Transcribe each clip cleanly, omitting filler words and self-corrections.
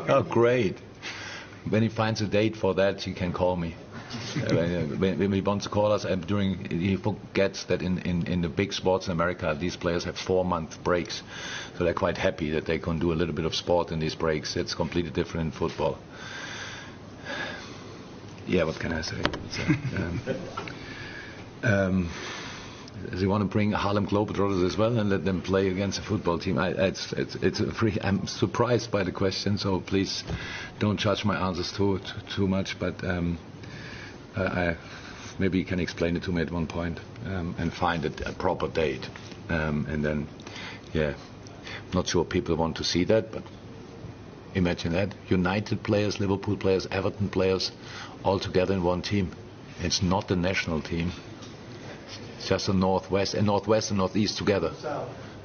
Oh, great. When he finds a date for that, he can call me. When he wants to call us, he forgets that in the big sports in America, these players have 4-month breaks. So they're quite happy that they can do a little bit of sport in these breaks. It's completely different in football. Yeah, what can I say? They want to bring Harlem Globetrotters as well and let them play against a football team. I'm surprised by the question, so please don't judge my answers too much. But maybe you can explain it to me at one point and find a proper date. And then, yeah, not sure people want to see that, but imagine that. United players, Liverpool players, Everton players, all together in one team. It's not the national team. It's just the northwest and northeast together.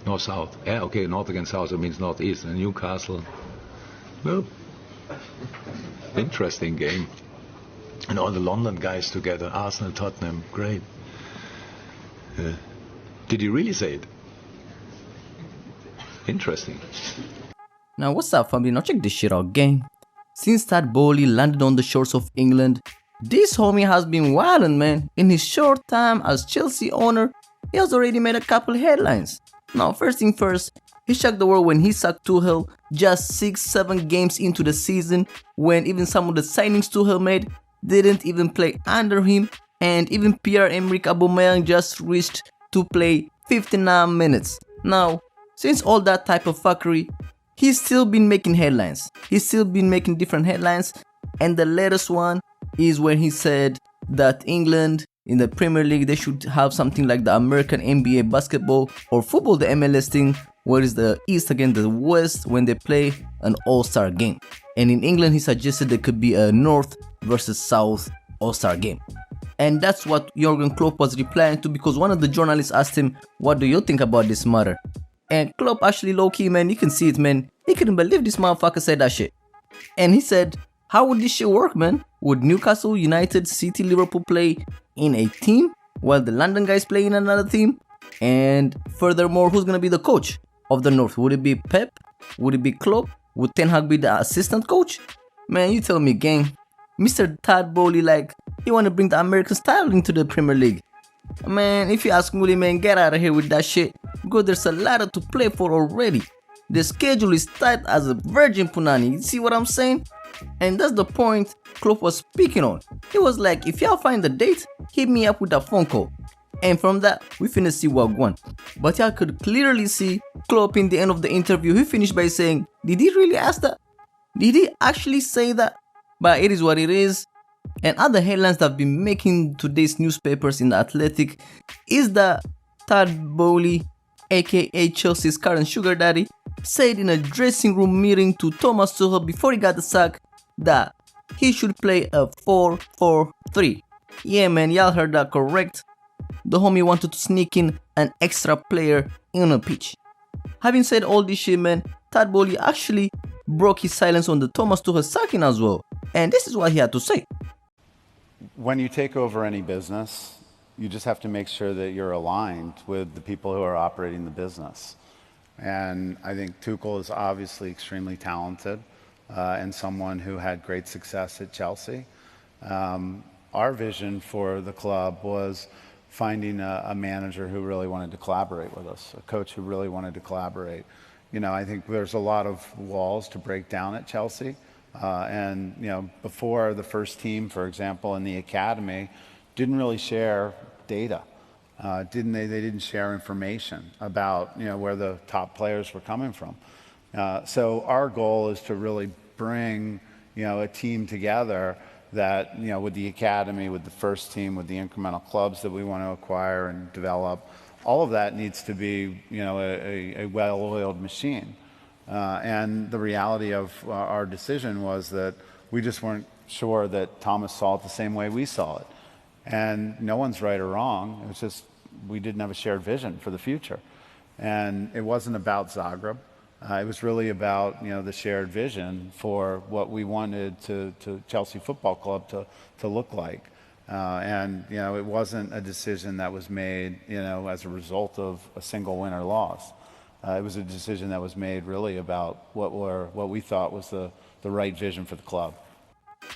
North-south. Yeah, okay, north against south, it means northeast. And Newcastle. Well, interesting game. And all the London guys together. Arsenal, Tottenham, great. Did you really say it? Interesting. Now what's up, family? Now check this shit out, gang. Since Todd Boehly landed on the shores of England, this homie has been wildin', man. In his short time as Chelsea owner, he has already made a couple headlines. Now first thing first, he shocked the world when he sacked Tuchel just 6-7 games into the season, when even some of the signings Tuchel made didn't even play under him, and even Pierre-Emerick Aubameyang just reached to play 59 minutes. Now, since all that type of fuckery, he's still been making headlines. He's still been making different headlines, and the latest one is when he said that England in the Premier League, they should have something like the American NBA basketball or football, the MLS thing, where is the East against the West when they play an all-star game. And in England, he suggested there could be a North versus South all-star game. And that's what Jurgen Klopp was replying to, because one of the journalists asked him, what do you think about this matter? And Klopp actually low-key, man, you can see it, man. He couldn't believe this motherfucker said that shit. And he said, how would this shit work, man? Would Newcastle, United, City, Liverpool play in a team while the London guys play in another team? And furthermore, who's gonna be the coach of the North? Would it be Pep? Would it be Klopp? Would Ten Hag be the assistant coach? Man, you tell me, gang. Mr. Todd Boehly, like, he wanna bring the American style into the Premier League. Man, if you ask Mully, man, get out of here with that shit, because there's a lot to play for already. The schedule is tight as a virgin punani, you see what I'm saying? And that's the point Klopp was speaking on. He was like, if y'all find the date, hit me up with a phone call. And from that, we finna see what won. But y'all could clearly see Klopp in the end of the interview, he finished by saying, did he really ask that? Did he actually say that? But it is what it is. And other headlines that have been making today's newspapers in the Athletic is that Todd Boehly, aka Chelsea's current sugar daddy, said in a dressing room meeting to Thomas Tuchel before he got the sack that he should play a 4-4-3. Yeah, man, y'all heard that correct. The homie wanted to sneak in an extra player in a pitch. Having said all this shit, man, Todd Boehly actually broke his silence on the Thomas Tuchel sacking as well. And this is what he had to say. When you take over any business, you just have to make sure that you're aligned with the people who are operating the business. And I think Tuchel is obviously extremely talented and someone who had great success at Chelsea. Our vision for the club was finding a manager who really wanted to collaborate with us, a coach who really wanted to collaborate. You know, I think there's a lot of walls to break down at Chelsea. And, you know, before the first team, for example, in the academy, didn't really share data. They didn't share information about, you know, where the top players were coming from. So our goal is to really bring, you know, a team together that, you know, with the academy, with the first team, with the incremental clubs that we want to acquire and develop, all of that needs to be, you know, a well-oiled machine. And the reality of our decision was that we just weren't sure that Thomas saw it the same way we saw it. And no one's right or wrong. It was just we didn't have a shared vision for the future. And it wasn't about Zagreb. It was really about, you know, the shared vision for what we wanted to Chelsea Football Club to look like. And, you know, it wasn't a decision that was made, you know, as a result of a single win or loss. it was a decision that was made really about what we thought was the right vision for the club.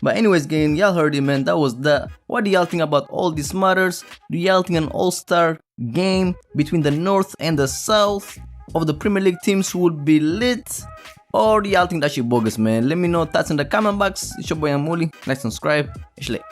But anyways, gang, y'all heard it, man. That was that. What do y'all think about all these matters? Do y'all think an all-star game between the North and the South of the Premier League teams would be lit? Or do y'all think that shit bogus, man? Let me know thoughts in the comment box. It's your boy YoungMully. Like, subscribe. It's lit.